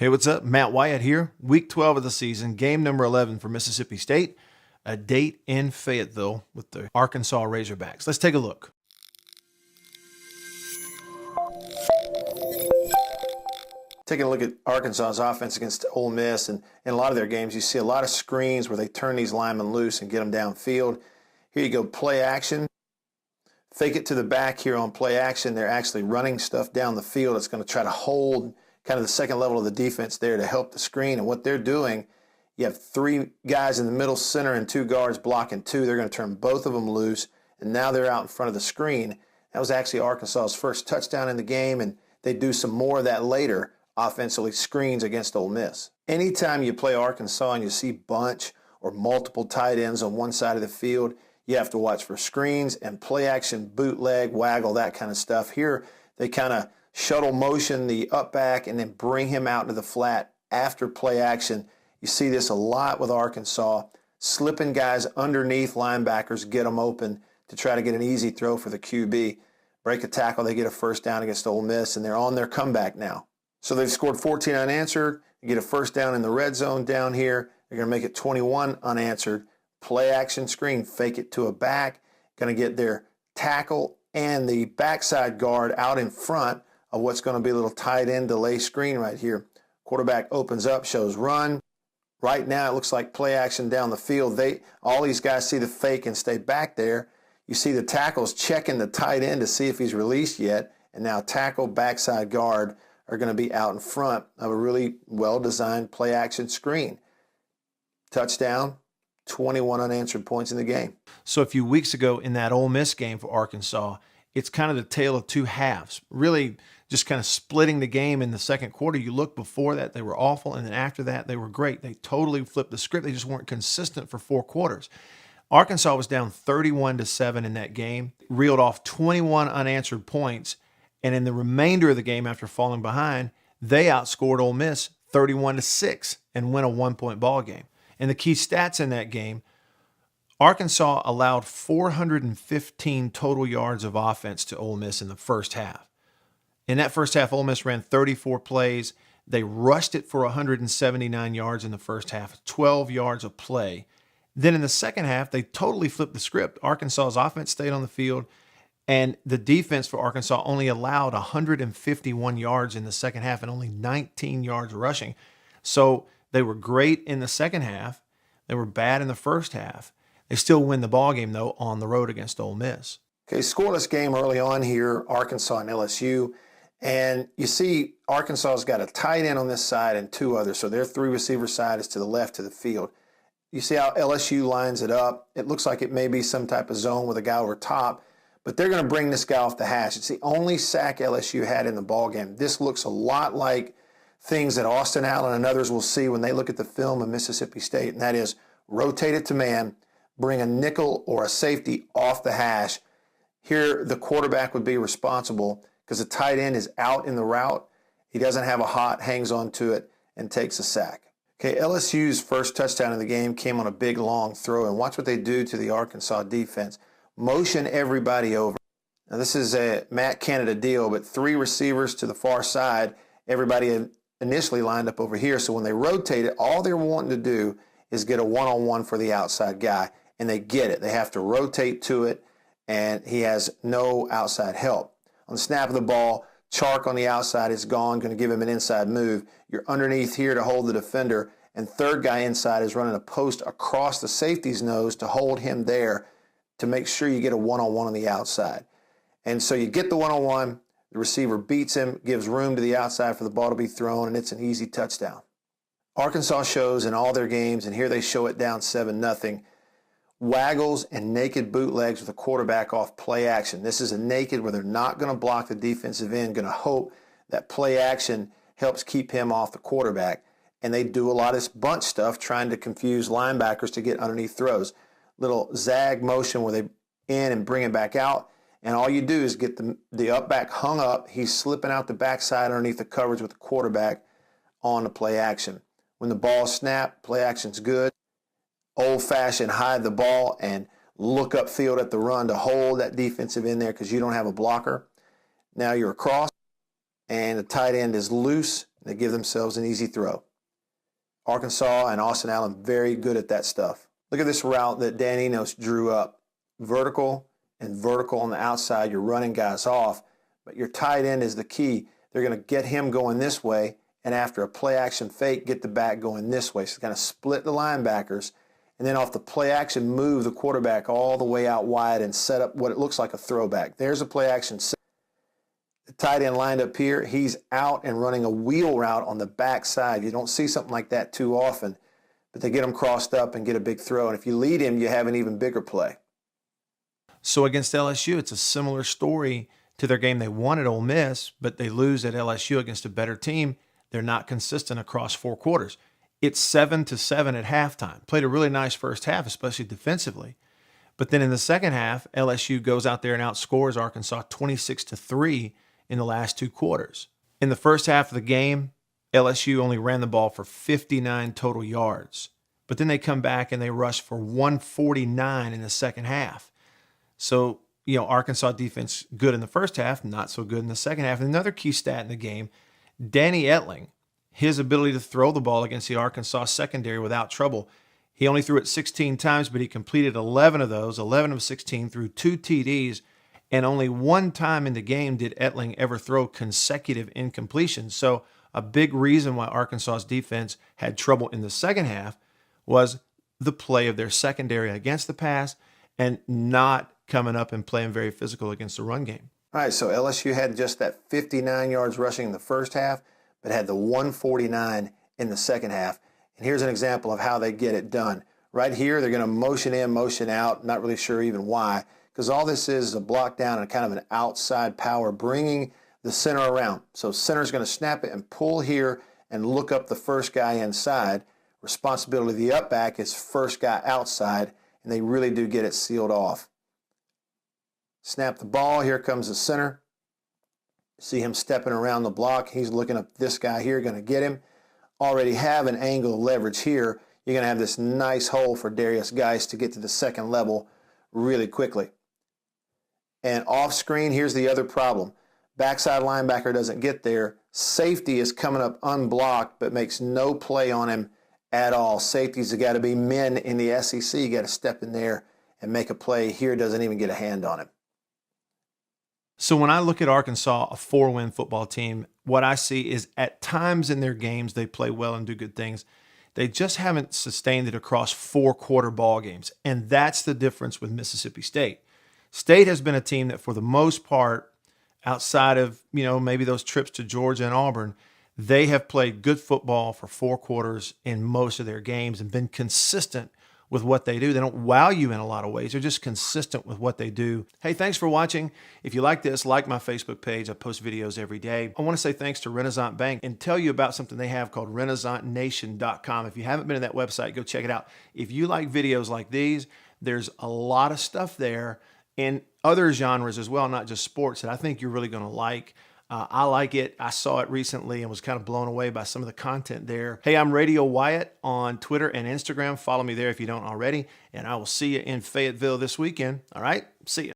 Hey, what's up? Matt Wyatt here. Week 12 of the season, game number 11 for Mississippi State, a date in Fayetteville with the Arkansas Razorbacks. Let's take a look. Taking a look at Arkansas's offense against Ole Miss, and in a lot of their games, you see a lot of screens where they turn these linemen loose and get them downfield. Here you go, play action. Fake it to the back here on play action. They're actually running stuff down the field. It's going to try to hold kind of the second level of the defense there to help the screen. And what they're doing, you have three guys in the middle center and two guards blocking two. They're going to turn both of them loose, and now they're out in front of the screen. That was actually Arkansas's first touchdown in the game, and they do some more of that later, offensively screens against Ole Miss. Anytime you play Arkansas and you see bunch or multiple tight ends on one side of the field, you have to watch for screens and play action, bootleg, waggle, that kind of stuff. Here, they kind of shuttle motion the up back and then bring him out to the flat after play action. You see this a lot with Arkansas, slipping guys underneath linebackers, get them open to try to get an easy throw for the QB. Break a tackle, they get a first down against Ole Miss, and they're on their comeback now. So they've scored 14 unanswered. You get a first down in the red zone down here. They're going to make it 21 unanswered. Play action screen, fake it to a back. Going to get their tackle and the backside guard out in front of what's going to be a little tight end delay screen right here. Quarterback opens up, shows run. Right now it looks like play action down the field. All these guys see the fake and stay back there. You see the tackles checking the tight end to see if he's released yet. And now tackle, backside guard are going to be out in front of a really well-designed play action screen. Touchdown, 21 unanswered points in the game. So a few weeks ago in that Ole Miss game for Arkansas, it's kind of the tale of two halves, really just kind of splitting the game in the second quarter. You look before that, they were awful, and then after that, they were great. They totally flipped the script. They just weren't consistent for four quarters. Arkansas was down 31-7 in that game, reeled off 21 unanswered points, and in the remainder of the game after falling behind, they outscored Ole Miss 31-6 and win a one-point ball game. And the key stats in that game, Arkansas allowed 415 total yards of offense to Ole Miss in the first half. In that first half, Ole Miss ran 34 plays. They rushed it for 179 yards in the first half, 12 yards of play. Then in the second half, they totally flipped the script. Arkansas's offense stayed on the field, and the defense for Arkansas only allowed 151 yards in the second half and only 19 yards rushing. So they were great in the second half. They were bad in the first half. They still win the ball game, though, on the road against Ole Miss. Okay, scoreless game early on here, Arkansas and LSU. And you see Arkansas's got a tight end on this side and two others. So their three receiver side is to the left of the field. You see how LSU lines it up. It looks like it may be some type of zone with a guy over top, but they're going to bring this guy off the hash. It's the only sack LSU had in the ballgame. This looks a lot like things that Austin Allen and others will see when they look at the film of Mississippi State, and that is rotate it to man, bring a nickel or a safety off the hash. Here, the quarterback would be responsible because the tight end is out in the route. He doesn't have a hot, hangs on to it, and takes a sack. Okay, LSU's first touchdown of the game came on a big, long throw, and watch what they do to the Arkansas defense. Motion everybody over. Now, this is a Matt Canada deal, but three receivers to the far side. Everybody initially lined up over here, so when they rotate it, all they're wanting to do is get a one-on-one for the outside guy, and they get it. They have to rotate to it, and he has no outside help. On the snap of the ball, Chark on the outside is gone, going to give him an inside move. You're underneath here to hold the defender, and third guy inside is running a post across the safety's nose to hold him there to make sure you get a one-on-one on the outside. And so you get the one-on-one, the receiver beats him, gives room to the outside for the ball to be thrown, and it's an easy touchdown. Arkansas shows in all their games, and here they show it down 7-0, waggles and naked bootlegs with a quarterback off play action. This is a naked where they're not going to block the defensive end, going to hope that play action helps keep him off the quarterback. And they do a lot of this bunch stuff trying to confuse linebackers to get underneath throws. Little zag motion where they in and bring it back out. And all you do is get the up back hung up. He's slipping out the backside underneath the coverage with the quarterback on the play action. When the ball snapped, play action's good. Old-fashioned hide the ball and look upfield at the run to hold that defensive in there because you don't have a blocker. Now you're across, and the tight end is loose. They give themselves an easy throw. Arkansas and Austin Allen very good at that stuff. Look at this route that Dan Enos drew up. Vertical and vertical on the outside. You're running guys off, but your tight end is the key. They're going to get him going this way, and after a play action fake, get the back going this way. So kind of split the linebackers, and then off the play action, move the quarterback all the way out wide and set up what it looks like a throwback. There's a play action set. The tight end lined up here, he's out and running a wheel route on the backside. You don't see something like that too often, but they get him crossed up and get a big throw. And if you lead him, you have an even bigger play. So against LSU, it's a similar story to their game they won at Ole Miss, but they lose at LSU against a better team. They're not consistent across 4 quarters. It's 7-7 at halftime. Played a really nice first half, especially defensively. But then in the second half, LSU goes out there and outscores Arkansas 26-3 in the last 2 quarters. In the first half of the game, LSU only ran the ball for 59 total yards. But then they come back and they rush for 149 in the second half. So, Arkansas defense good in the first half, not so good in the second half. And another key stat in the game, Danny Etling, his ability to throw the ball against the Arkansas secondary without trouble. He only threw it 16 times, but he completed 11 of those, 11 of 16, threw 2 TDs, and only 1 time in the game did Etling ever throw consecutive incompletions. So a big reason why Arkansas's defense had trouble in the second half was the play of their secondary against the pass and not coming up and playing very physical against the run game. All right, so LSU had just that 59 yards rushing in the first half, but had the 149 in the second half. And here's an example of how they get it done. Right here, they're going to motion in, motion out, not really sure even why, because all this is a block down and kind of an outside power, bringing the center around. So center's going to snap it and pull here and look up the first guy inside. Responsibility of the up back is first guy outside, and they really do get it sealed off. Snap the ball. Here comes the center. See him stepping around the block. He's looking up this guy here, going to get him. Already have an angle of leverage here. You're going to have this nice hole for Darius Geis to get to the second level really quickly. And off screen, here's the other problem. Backside linebacker doesn't get there. Safety is coming up unblocked, but makes no play on him at all. Safeties have got to be men in the SEC. You got to step in there and make a play. Here doesn't even get a hand on him. So when I look at Arkansas, a 4-win football team, what I see is at times in their games they play well and do good things. They just haven't sustained it across 4-quarter ball games. And that's the difference with Mississippi State. State has been a team that for the most part, outside of, maybe those trips to Georgia and Auburn, they have played good football for 4 quarters in most of their games and been consistent with what they do. They don't wow you in a lot of ways. They're just consistent with what they do. Hey, thanks for watching. If you like this, like my Facebook page. I post videos every day. I want to say thanks to Renaissance Bank and tell you about something they have called RenaissanceNation.com. If you haven't been to that website, go check it out. If you like videos like these, there's a lot of stuff there in other genres as well, not just sports, that I think you're really going to like. I like it. I saw it recently and was kind of blown away by some of the content there. Hey, I'm Radio Wyatt on Twitter and Instagram. Follow me there if you don't already. And I will see you in Fayetteville this weekend. All right? See you.